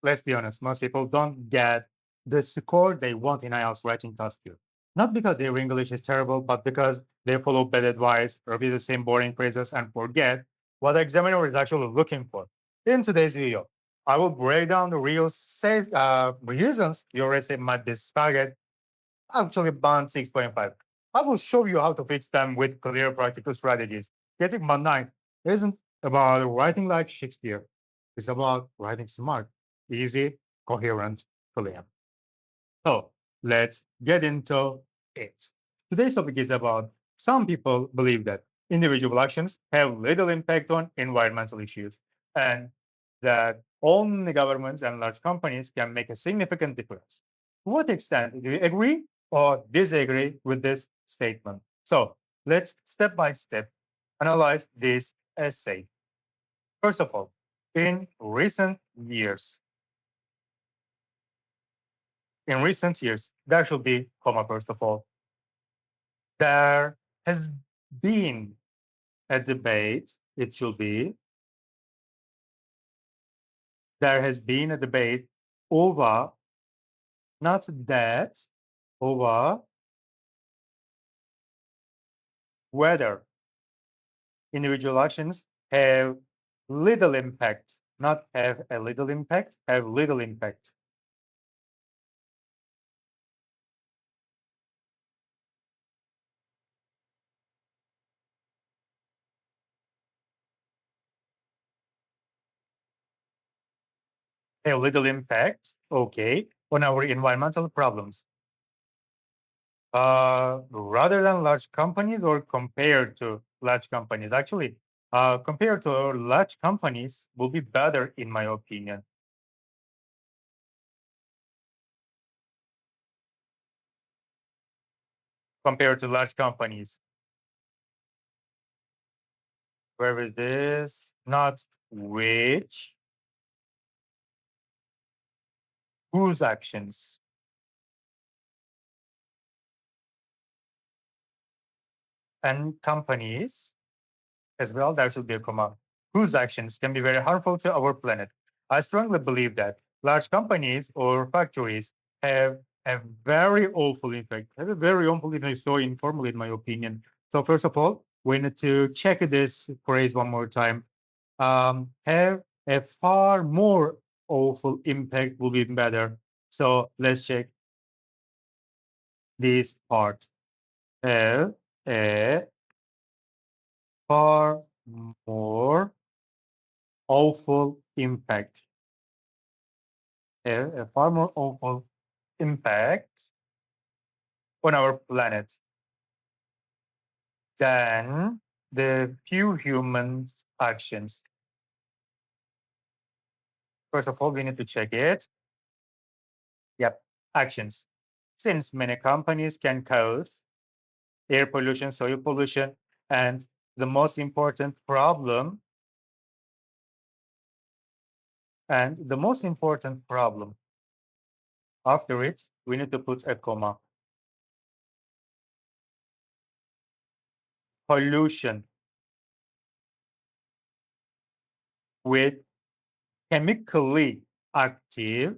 let's be honest, most people don't get the score they want in IELTS writing task 2. Not because their English is terrible, but because they follow bad advice, repeat the same boring phrases, and forget what the examiner is actually looking for. In today's video, I will break down the real reasons your essay might be target actually band 6.5. I will show you how to fix them with clear practical strategies. Getting band 9 isn't about writing like Shakespeare. It's about writing smart, easy, coherent, clear. So let's get into it. Today's topic is about some people believe that individual actions have little impact on environmental issues and that only governments and large companies can make a significant difference. To what extent do you agree or disagree with this statement? So let's step by step analyze this essay. First of all, in recent years, there should be comma first of all, there has been a debate, it should be, there has been a debate over, not that, over whether individual actions have little impact, not have a little impact, have little impact. A little impact, okay, on our environmental problems. Rather than large companies or compared to large companies? Actually, compared to large companies will be better in my opinion. Compared to large companies. Where is this? Not which. Whose actions? And companies as well, there should be a comma. Whose actions can be very harmful to our planet. I strongly believe that large companies or factories have a very awful impact, have a very awful impact, so informally in my opinion. So first of all, we need to check this phrase one more time. Have a far more awful impact will be better. So let's check this part. Have a far more awful impact. A far more awful impact on our planet than the few humans' actions. First of all, we need to check it. Yep, actions. Since many companies can cause air pollution, soil pollution, and the most important problem, after it, we need to put a comma. Pollution with chemically active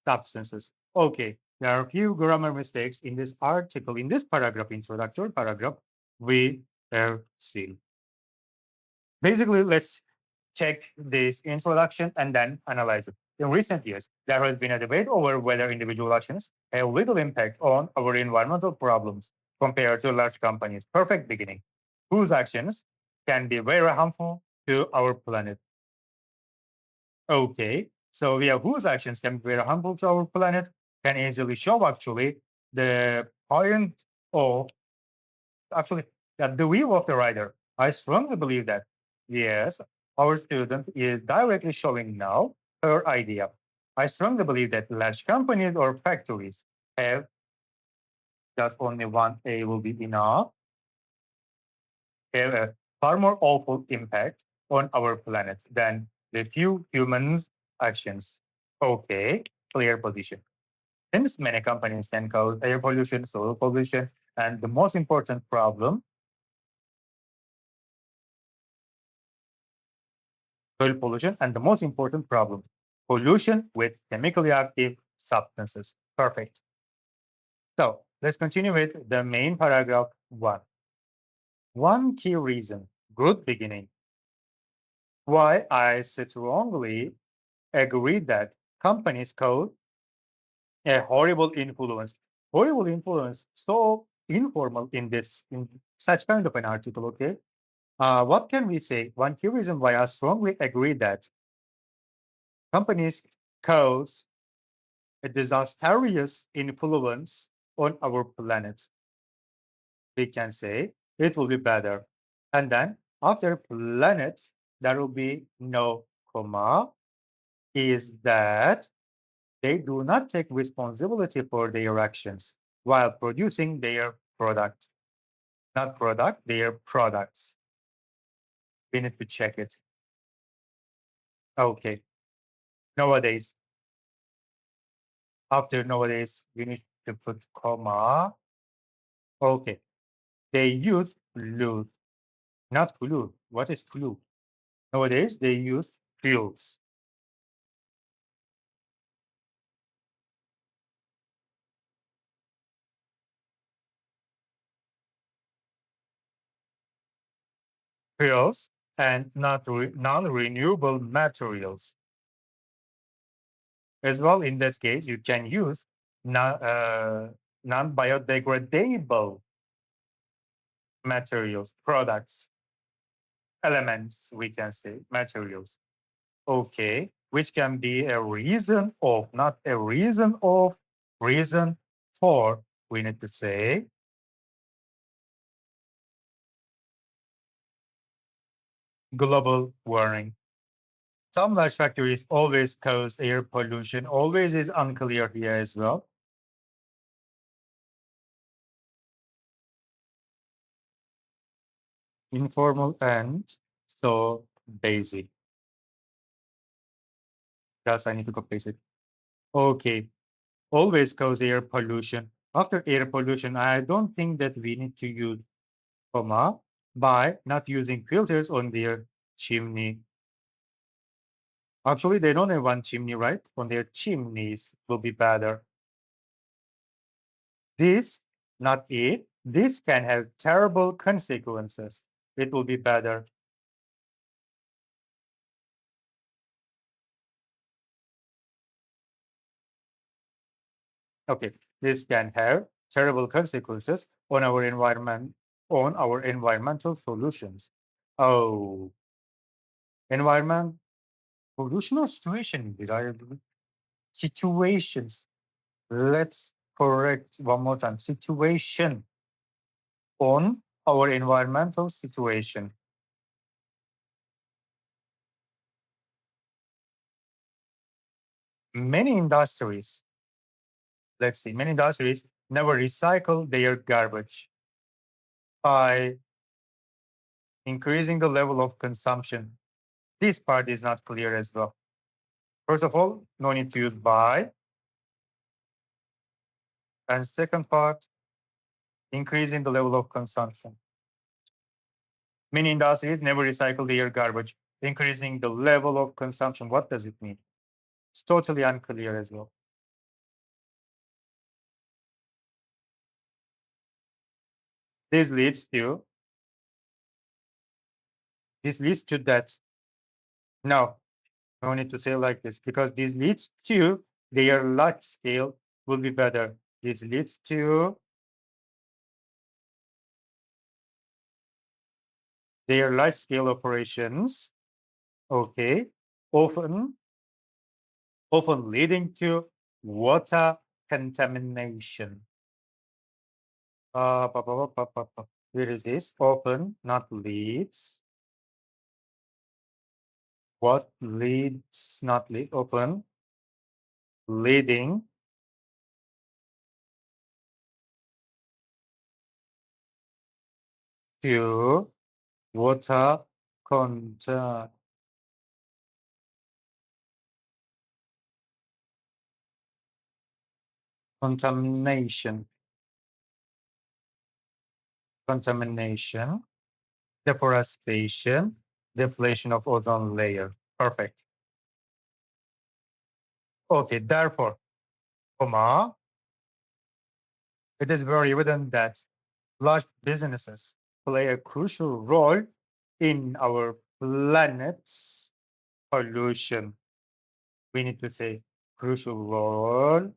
substances. Okay, there are a few grammar mistakes in this article, in this paragraph, introductory paragraph, we have seen. Basically, let's check this introduction and then analyze it. In recent years, there has been a debate over whether individual actions have little impact on our environmental problems compared to large companies. Perfect beginning. Whose actions can be very harmful to our planet. Okay, so we have whose actions can be very harmful to our planet can easily show actually the point of actually the view of the writer. I strongly believe that yes, our student is directly showing now her idea. I strongly believe that large companies or factories have just only one A will be enough, have a far more awful impact on our planet than the few humans' actions. Okay, clear position. Since many companies can cause air pollution, soil pollution, and the most important problem, soil pollution, and the most important problem, pollution with chemically active substances. Perfect. So let's continue with the main paragraph one. One key reason, good beginning, why I strongly agree that companies cause a horrible influence. Horrible influence, so informal in such kind of an article, okay? What can we say? One key reason why I strongly agree that companies cause a disastrous influence on our planet. We can say it will be better. And then after planet, there will be no comma, is that they do not take responsibility for their actions while producing their product. Not product, their products. We need to check it. Okay. Nowadays, after nowadays, we need to put comma. Okay. They use flues, not flu. What is flu? Nowadays, they use fuels. Fuels and non-renewable materials. As well, in that case, you can use non-biodegradable materials, products, elements, we can say, materials. Okay, which can be a reason of, not a reason of, reason for, we need to say, global warming. Some large factories always cause air pollution, always is unclear here as well. Informal and so basic. Just I need to copy it. Okay, always cause air pollution. After air pollution, I don't think that we need to use comma by not using filters on their chimney. Actually, they don't have one chimney, right? On their chimneys will be better. This, not it, this can have terrible consequences. It will be better. Okay, this can have terrible consequences on our environment, on our environmental solutions. Oh, environment pollution or situation? Did I situations? Let's correct one more time. Situation on our environmental situation. Many industries, let's see, many industries never recycle their garbage by increasing the level of consumption. This part is not clear as well. First of all, no need to use by. And second part, increasing the level of consumption. Many industries never recycle their garbage, increasing the level of consumption. What does it mean? It's totally unclear as well. This leads to that. No, no need to say like this because this leads to their large scale will be better. This leads to their large scale operations. Okay, often leading to water contamination. Where is this? Often, not leads. What leads, not lead, open, leading to water contamination, deforestation, depletion of ozone layer. Perfect. Okay, therefore, comma, it is very evident that large businesses play a crucial role in our planet's pollution. We need to say crucial role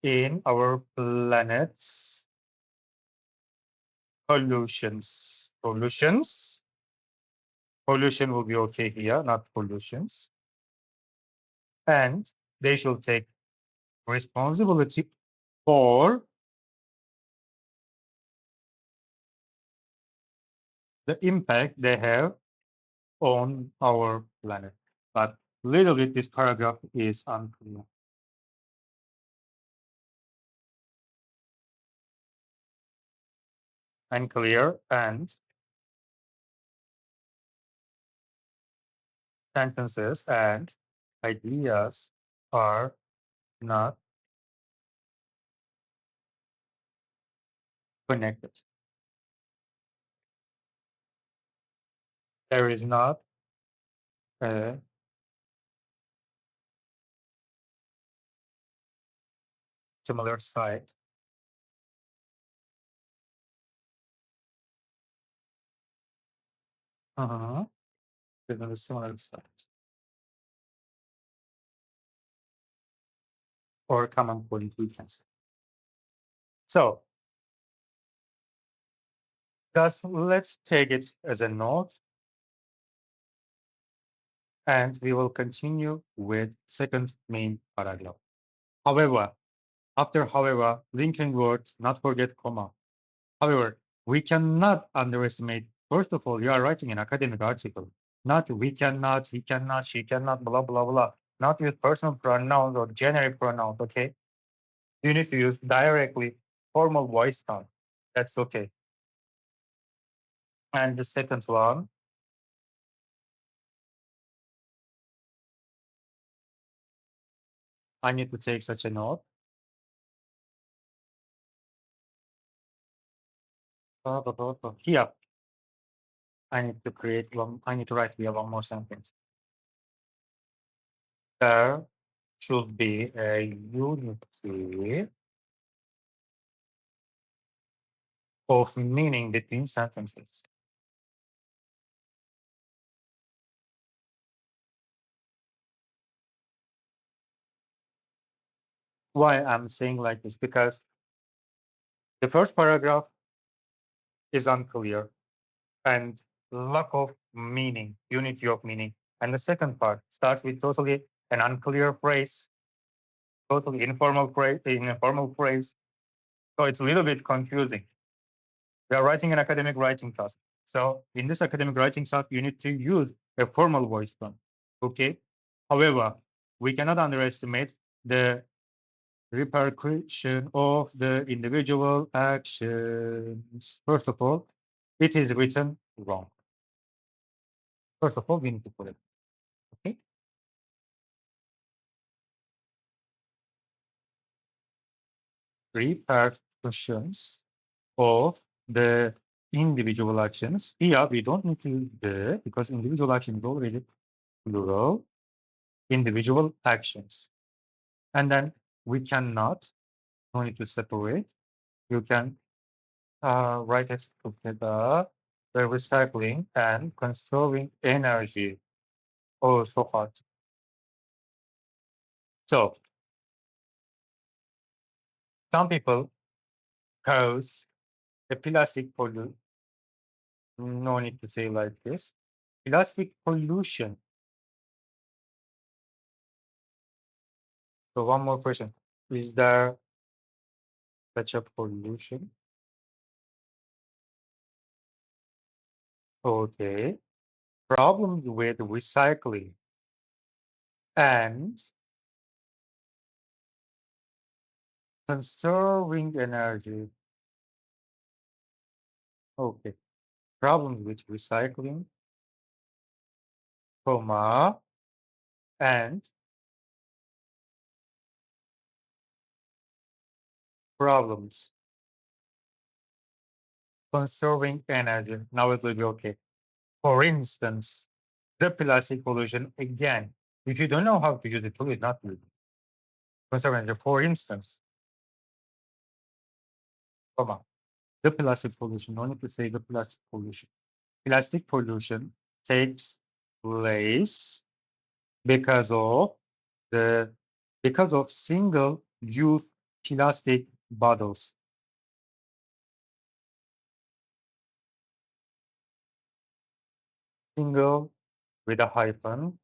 in our planet's pollutions. Pollutions. Pollution will be okay here, not pollutions. And they should take responsibility for the impact they have on our planet. But little bit this paragraph is unclear. Unclear and sentences and ideas are not connected. There is not a similar side. There's not a similar side or common point we can say. So just let's take it as a note and we will continue with second main paragraph. However, after however, linking words, not forget comma. However, we cannot underestimate, first of all, you are writing an academic article, not we cannot, he cannot, she cannot, blah, blah, blah, not with personal pronouns or generic pronouns, okay? You need to use directly formal voice tone. That's okay. And the second one, I need to take such a note. Here, I need to create one, I need to write here one more sentence. There should be a unity of meaning between sentences. Why I'm saying like this? Because the first paragraph is unclear and lack of meaning, unity of meaning. And the second part starts with totally an unclear phrase, totally informal phrase. So it's a little bit confusing. We are writing an academic writing task. So in this academic writing task, you need to use a formal voice tone. Okay. However, we cannot underestimate the repercussion of the individual actions. First of all, it is written wrong. First of all, we need to put it. Okay. Repercussions of the individual actions. Here, we don't need to use the because individual action is already plural. Individual actions. And then we cannot, no need to separate. You can write it together. The recycling and conserving energy. Oh, so hard. So some people cause the plastic pollution. No need to say like this. Plastic pollution. So one more question. Is there such a pollution? Okay. Problems with recycling and conserving energy. Okay. Problems with recycling, comma, and problems conserving energy. Now it will be okay. For instance, the plastic pollution again. If you don't know how to use it, it will not use it. Conserve energy. For instance, come on. The plastic pollution. No need to say the plastic pollution. Plastic pollution takes place because of the single-use plastic bottles. Single with a hyphen,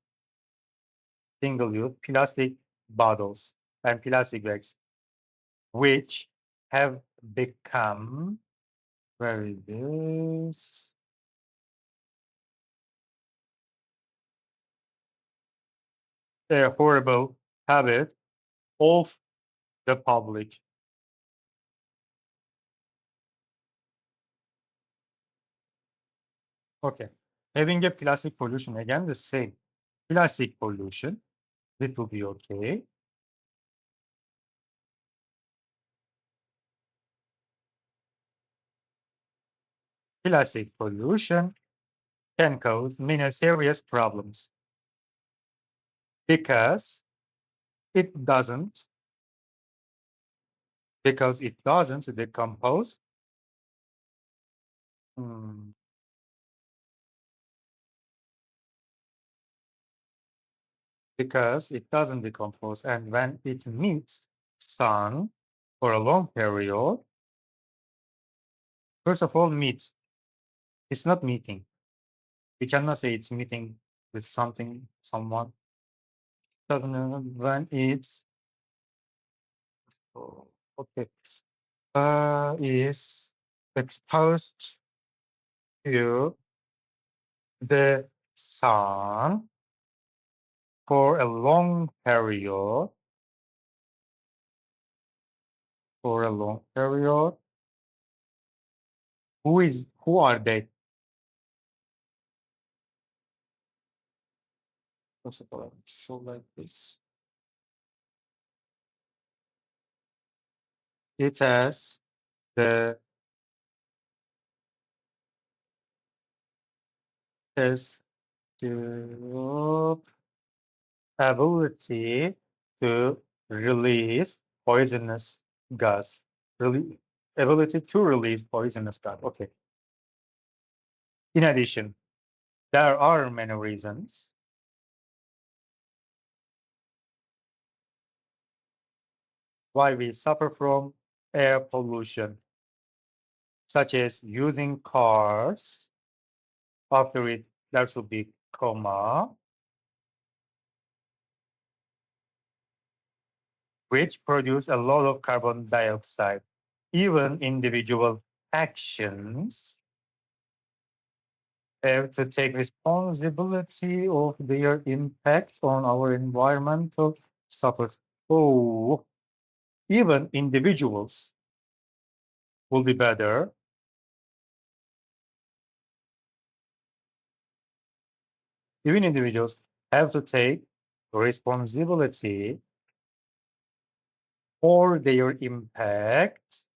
single-use plastic bottles and plastic bags, which have become, where is this? A horrible habit of the public. Okay. Having a plastic pollution, again, the same. Plastic pollution, it will be okay. Plastic pollution can cause many serious problems because it doesn't decompose. Hmm, because it doesn't decompose, and when it meets sun for a long period, first of all, meets. It's not meeting. We cannot say it's meeting with something, someone. Doesn't when it's oh, okay. Is exposed to the sun for a long period, who are they? First of all, show like this. It has the has the ability to release poisonous gas. Really, ability to release poisonous gas. Okay. In addition, there are many reasons why we suffer from air pollution, such as using cars. After it, there should be comma, which produce a lot of carbon dioxide. Even individual actions have to take responsibility of their impact on our environmental suffers. Oh, even individuals will be better. Even individuals have to take responsibility for their impact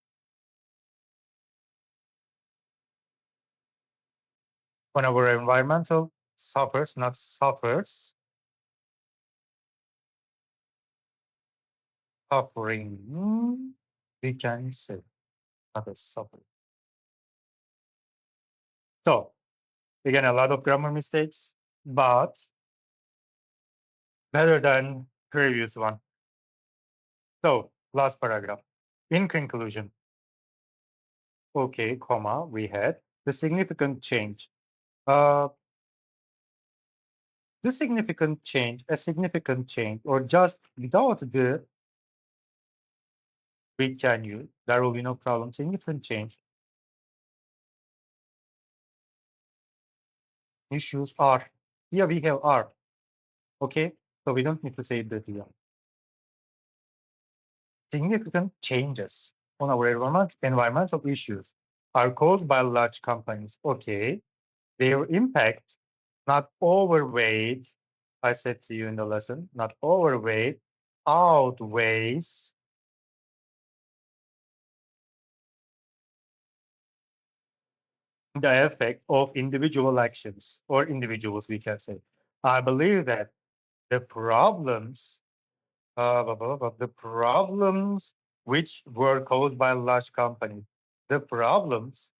on our environmental suffers, not suffers, suffering, we can say, not a suffering. So, again, a lot of grammar mistakes, but better than previous one. So, last paragraph. In conclusion, okay, comma, we had the significant change. The significant change, a significant change, or just without the we can use, there will be no problem. Significant change. Issues are. Here we have are. Okay, so we don't need to say that here. Significant changes on our environmental issues are caused by large companies. Okay, their impact not overweight. I said to you in the lesson, not overweight, outweighs. the effect of individual actions or individuals, we can say. I believe that the problems, the problems which were caused by large companies, the problems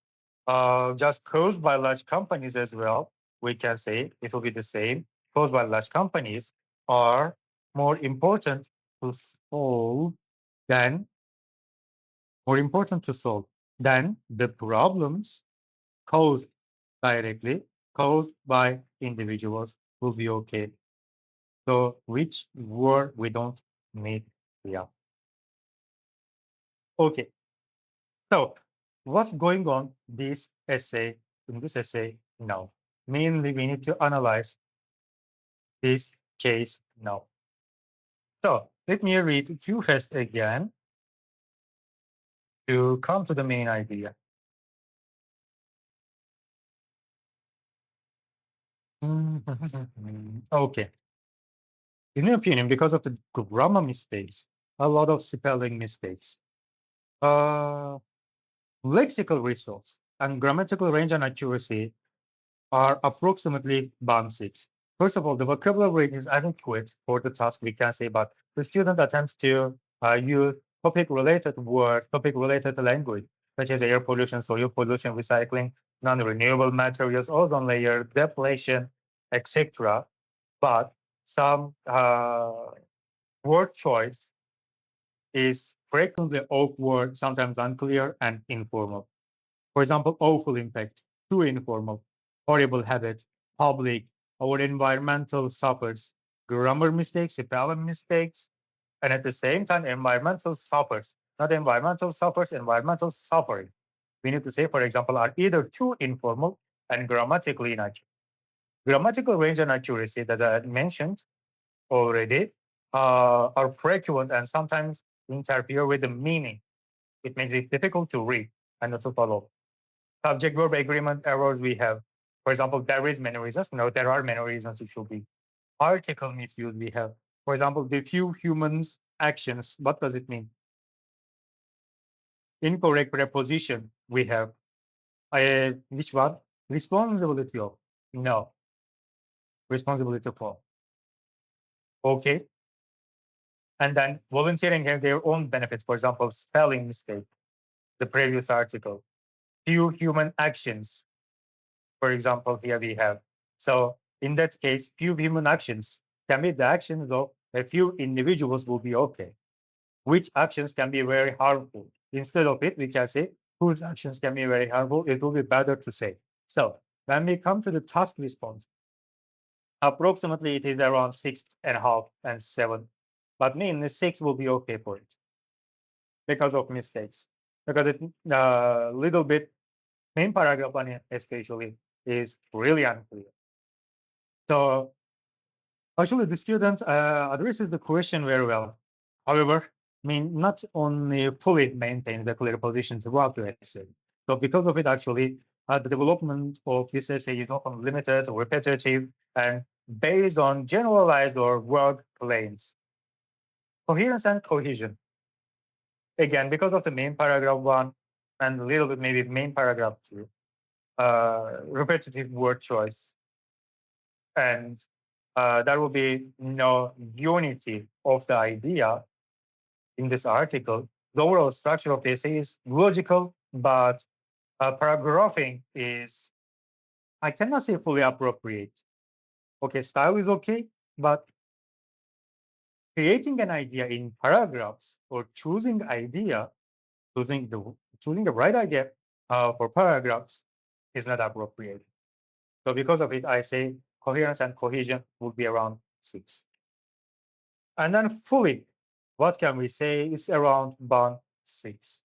just caused by large companies as well, we can say it will be the same, caused by large companies are more important to solve than more important to solve than the problems caused directly, caused by individuals will be okay. So which word we don't need here. Okay. So what's going on this essay in this essay now? Mainly we need to analyze this case now. So let me read you first again to come to the main idea. Okay. In my opinion, because of the grammar mistakes, a lot of spelling mistakes, lexical resource and grammatical range and accuracy are approximately band 6. First of all, the vocabulary is adequate for the task, we can say, but the student attempts to use topic-related words, topic-related language, such as air pollution, soil pollution, recycling, non-renewable materials, ozone layer, depletion, etc. But some word choice is frequently awkward, sometimes unclear, and informal. For example, awful impact, too informal, horrible habit, public, or environmental suffers, grammar mistakes, spelling mistakes, and at the same time, environmental suffers, not environmental suffers, environmental suffering. We need to say, for example, are either too informal and grammatically inaccurate. Grammatical range and accuracy that I mentioned already are frequent and sometimes interfere with the meaning. It makes it difficult to read and to follow. Subject verb agreement errors we have. For example, there is many reasons. No, there are many reasons it should be. Article misuse we have. For example, the few humans actions. What does it mean? Incorrect preposition we have. Which one? Responsibility of. No. Responsibility for. Okay. And then volunteering have their own benefits. For example, spelling mistake, the previous article. Few human actions. For example, here we have. So in that case, few human actions can be the actions of a few individuals will be okay. Which actions can be very harmful? Instead of it, we can say whose actions can be very harmful. It will be better to say. So when we come to the task response, approximately it is around 6.5 and 7. But mainly 6 will be okay for it because of mistakes. Because it little bit main paragraph one especially is really unclear. So actually, the student addresses the question very well. However, I mean, not only fully maintain the clear position throughout the essay. So because of it, actually, the development of this essay is often limited or repetitive and based on generalized or word claims. Coherence and cohesion. Again, because of the main paragraph one and a little bit maybe main paragraph two, repetitive word choice. And there will be no unity of the idea in this article. The overall structure of the essay is logical, but paragraphing is, I cannot say fully appropriate. Okay, style is okay, but creating an idea in paragraphs or choosing the right idea for paragraphs is not appropriate. So because of it, I say coherence and cohesion would be around 6. And then fully, what can we say is around band 6.